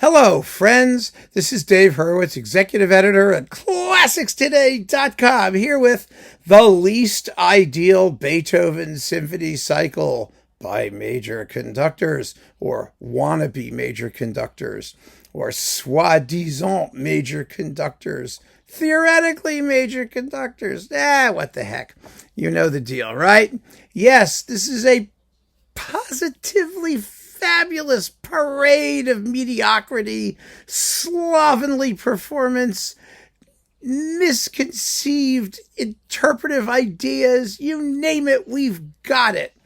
Hello, friends. This is Dave Hurwitz, executive editor at ClassicsToday.com, here with the least ideal Beethoven Symphony cycle by major conductors, or wannabe major conductors, or soi-disant major conductors, theoretically major conductors. What the heck? You know the deal, right? Yes, this is a positively fabulous parade of mediocrity, slovenly performance, misconceived interpretive ideas, you name it, we've got it.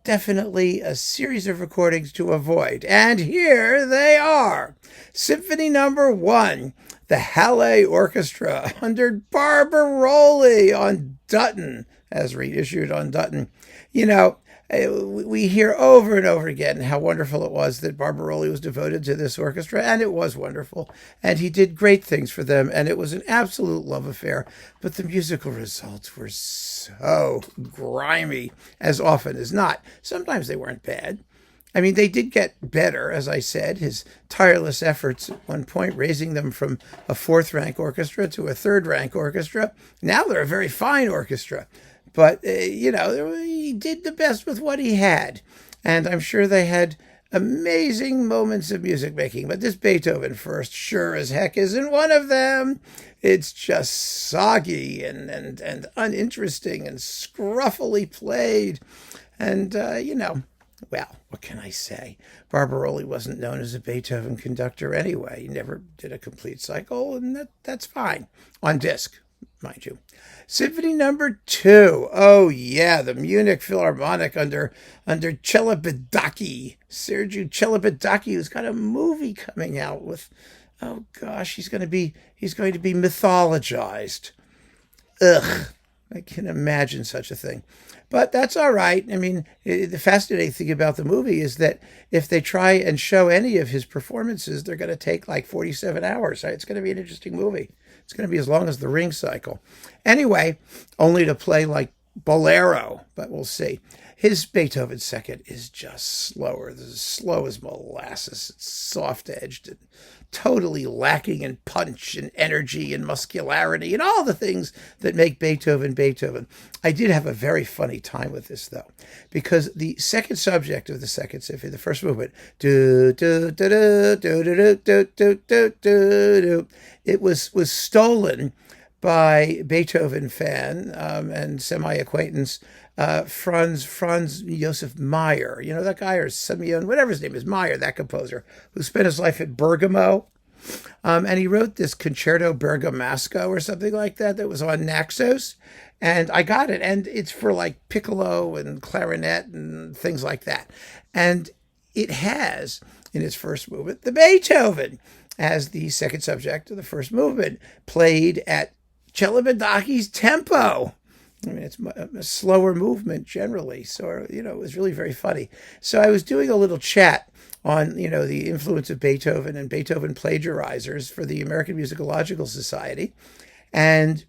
Definitely a series of recordings to avoid. And here they are. Symphony number 1, the Hallé Orchestra under Barbirolli on Dutton, as reissued on Dutton. You know, we hear over and over again how wonderful it was that Barbirolli was devoted to this orchestra, and it was wonderful. And he did great things for them, and it was an absolute love affair. But the musical results were so grimy, as often as not. Sometimes they weren't bad. I mean, they did get better, as I said, his tireless efforts at one point, raising them from a 4th-rank orchestra to a 3rd-rank orchestra. Now they're a very fine orchestra. But, he did the best with what he had. And I'm sure they had amazing moments of music making. But this Beethoven first sure as heck isn't one of them. It's just soggy and uninteresting and scruffily played. And, well, what can I say? Barbirolli wasn't known as a Beethoven conductor anyway. He never did a complete cycle, and that's fine. On disc, mind you. Symphony number 2. Oh, yeah, the Munich Philharmonic under Celibidache. Sergiu Celibidache, who's got a movie coming out with, oh gosh, he's going to be mythologized. Ugh, I can imagine such a thing. But that's all right. I mean, the fascinating thing about the movie is that if they try and show any of his performances, they're going to take like 47 hours. Right? It's going to be an interesting movie. It's going to be as long as the Ring cycle. Anyway, only to play like Bolero, but we'll see. His Beethoven second is just slower. This is slow as molasses. It's soft-edged and totally lacking in punch and energy and muscularity and all the things that make Beethoven Beethoven. I did have a very funny time with this, though, because the second subject of the second symphony, the first movement, it was stolen by Beethoven fan and semi-acquaintance Franz Josef Meyer. You know that guy, or Simeon, whatever his name is, Meyer, that composer, who spent his life at Bergamo. And he wrote this Concerto Bergamasco or something like that was on Naxos. And I got it. And it's for like piccolo and clarinet and things like that. And it has, in its first movement, the Beethoven as the second subject of the first movement, played at Celibidache's tempo. I mean, it's a slower movement generally. So, it was really very funny. So I was doing a little chat on, the influence of Beethoven and Beethoven plagiarizers for the American Musicological Society. And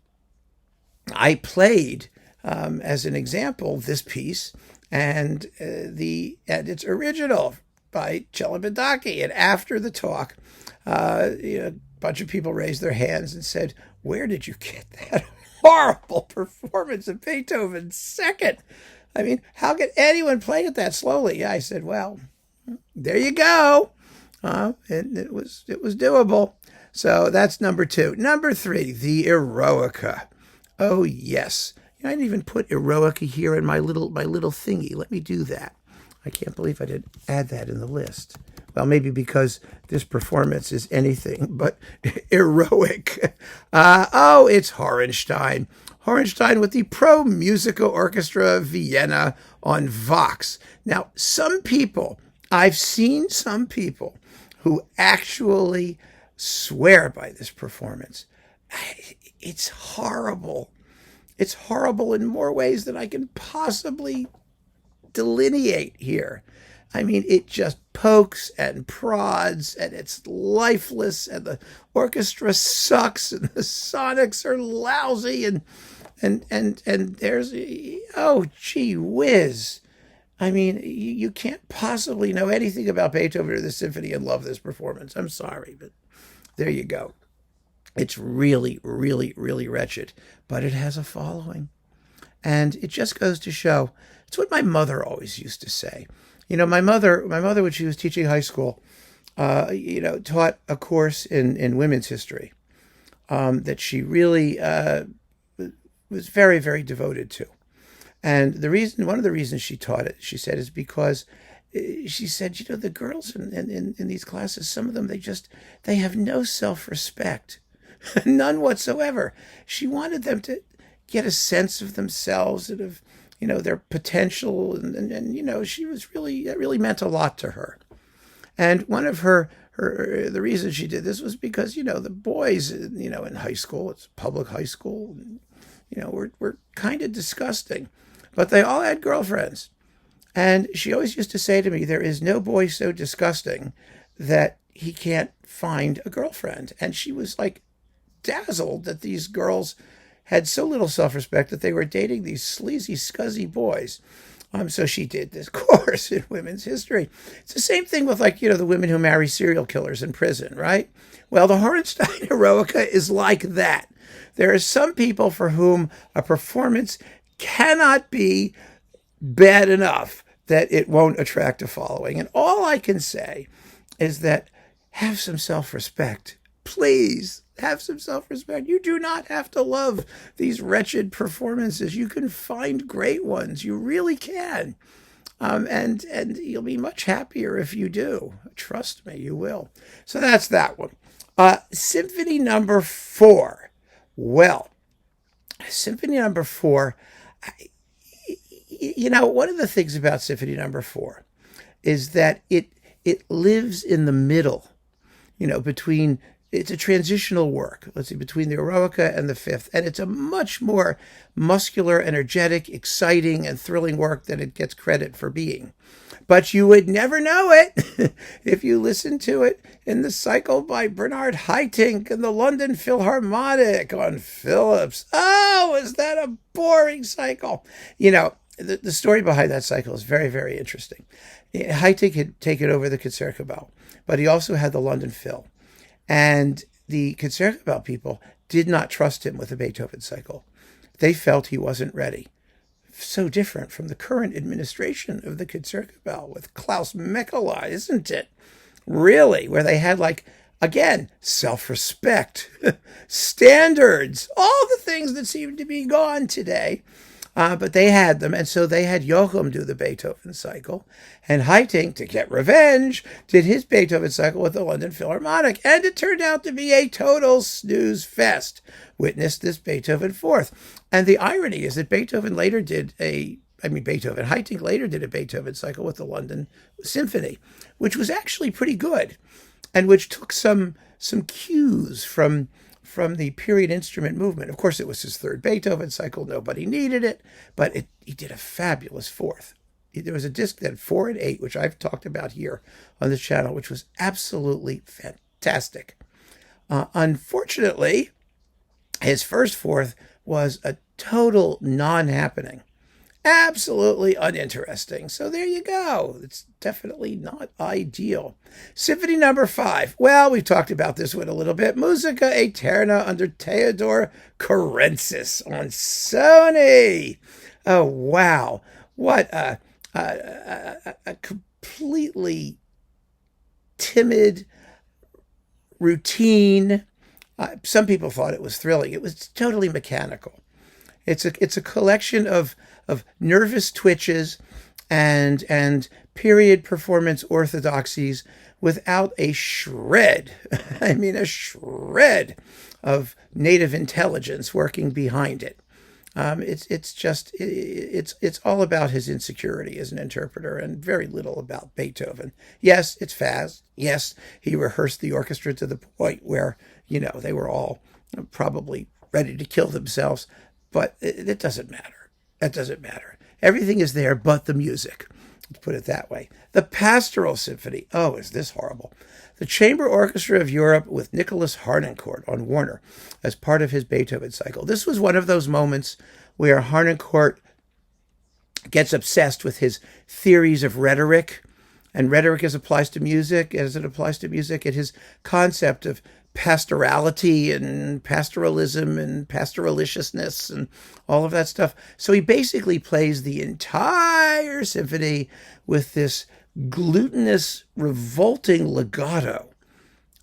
I played, as an example, this piece and its original by Celibidache. And after the talk, a bunch of people raised their hands and said, "Where did you get that horrible performance of Beethoven's second? I mean, how could anyone play it that slowly?" I said, "Well, there you go." And it was doable. So that's number 2. Number 3, the Eroica. Oh yes, I didn't even put Eroica here in my little thingy. Let me do that. I can't believe I didn't add that in the list. Well, maybe because this performance is anything but heroic. It's Horenstein. Horenstein with the Pro Musica Orchestra Vienna on Vox. Now, I've seen some people who actually swear by this performance. It's horrible. It's horrible in more ways than I can possibly delineate here. I mean, it just pokes and prods, and it's lifeless, and the orchestra sucks, and the sonics are lousy, and there's, oh, gee whiz. I mean, you can't possibly know anything about Beethoven or the symphony and love this performance. I'm sorry, but there you go. It's really, really, really wretched, but it has a following. And it just goes to show, it's what my mother always used to say. My mother, when she was teaching high school, taught a course in women's history that she really was very, very devoted to. And one of the reasons she taught it, she said, is because she said, the girls in these classes, some of them, they have no self-respect, none whatsoever. She wanted them to get a sense of themselves and of, their potential. And she was it really meant a lot to her. And one of the reasons she did this was because, the boys, in high school, it's public high school, were kind of disgusting, but they all had girlfriends. And she always used to say to me, there is no boy so disgusting that he can't find a girlfriend. And she was like dazzled that these girls had so little self-respect that they were dating these sleazy, scuzzy boys. So she did this course in women's history. It's the same thing with the women who marry serial killers in prison, right? Well, the Horenstein Eroica is like that. There are some people for whom a performance cannot be bad enough that it won't attract a following. And all I can say is that have some self-respect. Please have some self-respect. You do not have to love these wretched performances. You can find great ones. You really can. And you'll be much happier if you do. Trust me, you will. So that's that one. Symphony number 4. Well, Symphony number 4, one of the things about Symphony number 4 is that it lives in the middle, between, it's a transitional work, let's see, between the Eroica and the Fifth, and it's a much more muscular, energetic, exciting, and thrilling work than it gets credit for being. But you would never know it if you listened to it in the cycle by Bernard Haitink and the London Philharmonic on Philips. Oh, is that a boring cycle? The story behind that cycle is very, very interesting. Haitink had taken over the Concertgebouw, but he also had the London Phil. And the Concertgebouw people did not trust him with the Beethoven cycle. They felt he wasn't ready. So different from the current administration of the Concertgebouw with Klaus Mechala, isn't it? Really, where they had, again, self-respect, standards, all the things that seem to be gone today. But they had them, and so they had Joachim do the Beethoven cycle, and Haitink, to get revenge, did his Beethoven cycle with the London Philharmonic, and it turned out to be a total snooze fest. Witness this Beethoven Fourth. And the irony is that Haitink later did a Beethoven cycle with the London Symphony, which was actually pretty good, and which took some cues from the period instrument movement. Of course, it was his third Beethoven cycle. Nobody needed it, but he did a fabulous fourth. There was a disc that had 4 and 8, which I've talked about here on the channel, which was absolutely fantastic. Unfortunately, his first fourth was a total non-happening. Absolutely uninteresting. So there you go. It's definitely not ideal. Symphony number 5. Well, we've talked about this one a little bit. MusicAeterna under Theodor Currentzis on Sony. Oh, wow. What a completely timid, routine. Some people thought it was thrilling. It was totally mechanical. It's a collection of nervous twitches and period performance orthodoxies without a shred, a shred of native intelligence working behind it. It's all about his insecurity as an interpreter and very little about Beethoven. Yes, it's fast. Yes, he rehearsed the orchestra to the point where, they were all probably ready to kill themselves, but it doesn't matter. It doesn't matter. Everything is there but the music. Let's put it that way. The Pastoral Symphony. Oh, is this horrible? The Chamber Orchestra of Europe with Nicholas Harnoncourt on Warner as part of his Beethoven cycle. This was one of those moments where Harnoncourt gets obsessed with his theories of rhetoric, and rhetoric as applies to music, as it applies to music, and his concept of pastorality and pastoralism and pastoralishness and all of that stuff. So he basically plays the entire symphony with this glutinous, revolting legato.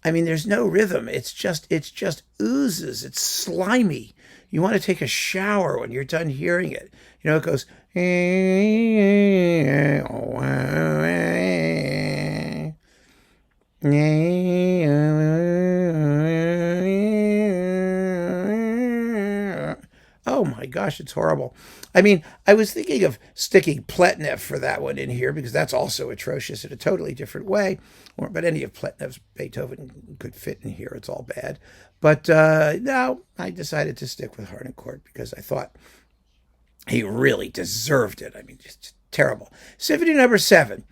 I mean, there's no rhythm. It's just oozes. It's slimy. You want to take a shower when you're done hearing it. You know, it goes. Oh my gosh, it's horrible. I mean, I was thinking of sticking Pletnev for that one in here because that's also atrocious in a totally different way. But any of Pletnev's Beethoven could fit in here. It's all bad. But no, I decided to stick with Harnoncourt because I thought he really deserved it. I mean, just terrible. Symphony number 7.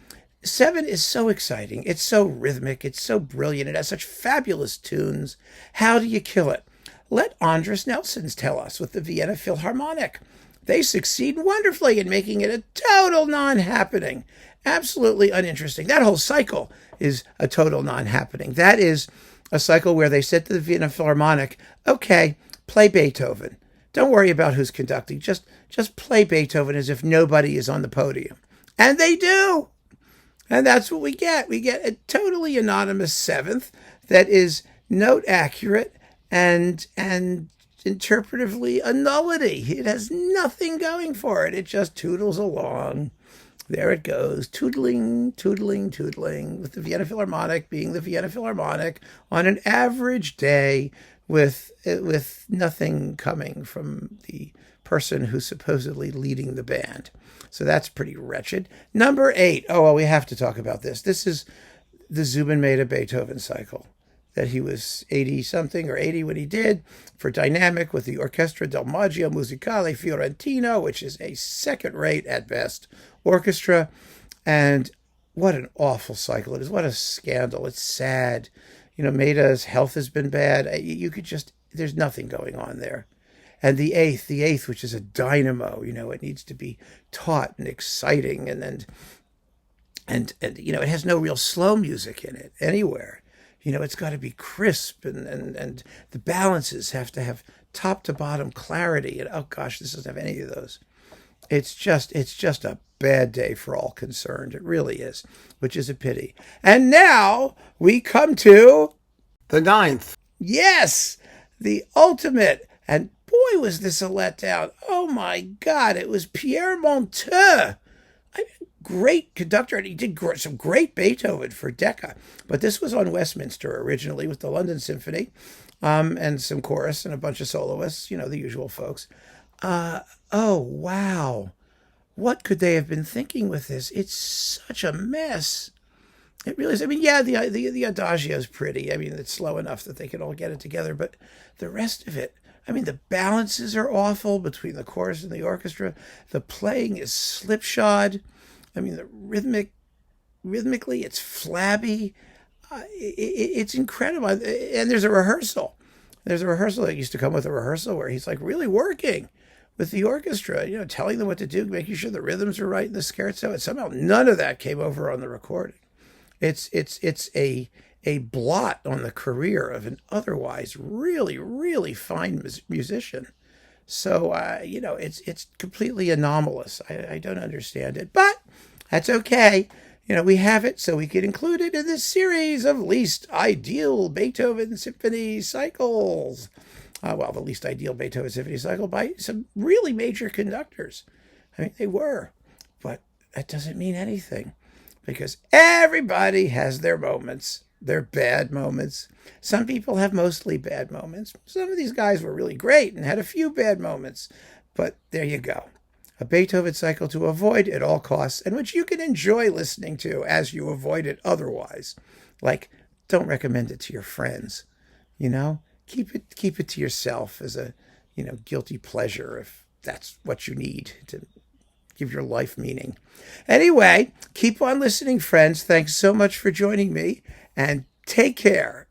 7 is so exciting. It's so rhythmic. It's so brilliant. It has such fabulous tunes. How do you kill it? Let Andras Nelsons tell us with the Vienna Philharmonic. They succeed wonderfully in making it a total non-happening. Absolutely uninteresting. That whole cycle is a total non-happening. That is a cycle where they said to the Vienna Philharmonic, okay, play Beethoven. Don't worry about who's conducting. Just play Beethoven as if nobody is on the podium. And they do. And that's what we get. We get a totally anonymous 7th that is note accurate and interpretively a nullity. It has nothing going for it. It just toodles along. There it goes, tootling, tootling, tootling, with the Vienna Philharmonic being the Vienna Philharmonic on an average day with nothing coming from the person who's supposedly leading the band. So that's pretty wretched. Number 8. Oh, well, we have to talk about this. This is the Zubin Mehta Beethoven cycle that he was 80-something or 80 when he did for dynamic with the Orchestra del Maggio Musicale Fiorentino, which is a second-rate at best orchestra. And what an awful cycle it is. What a scandal. It's sad. You know, Mehta's health has been bad. You could just, there's nothing going on there. And the eighth, which is a dynamo, you know, it needs to be taut and exciting. And you know, it has no real slow music in it anywhere. You know, it's got to be crisp and the balances have to have top to bottom clarity. And oh gosh, this doesn't have any of those. It's just a bad day for all concerned. It really is, which is a pity. And now we come to the 9th. Yes, the ultimate. And boy, was this a letdown. Oh my God, it was Pierre Monteux. Great conductor, and he did some great Beethoven for Decca. But this was on Westminster originally with the London Symphony, and some chorus and a bunch of soloists, you know, the usual folks. Oh, wow. What could they have been thinking with this? It's such a mess. It really is. I mean, yeah, the Adagio is pretty. I mean, it's slow enough that they can all get it together, but the rest of it, I mean, the balances are awful between the chorus and the orchestra. The playing is slipshod. I mean, the rhythmically, it's flabby. It's incredible. And there's a rehearsal. There's a rehearsal that used to come with a rehearsal where he's like really working with the orchestra, you know, telling them what to do, making sure the rhythms are right in the scherzo. And somehow none of that came over on the recording. It's a blot on the career of an otherwise really, really fine musician. So, you know, it's completely anomalous. I don't understand it, but that's okay. You know, we have it, so we can include it in this series of least ideal Beethoven Symphony cycles. Well, the least ideal Beethoven Symphony cycle by some really major conductors. I mean, they were, but that doesn't mean anything because everybody has their moments. They're bad moments. Some people have mostly bad moments. Some of these guys were really great and had a few bad moments. But there you go. A Beethoven cycle to avoid at all costs and which you can enjoy listening to as you avoid it otherwise. Like, don't recommend it to your friends. You know, keep it to yourself as a, you know, guilty pleasure if that's what you need to give your life meaning. Anyway, keep on listening, friends. Thanks so much for joining me. And take care.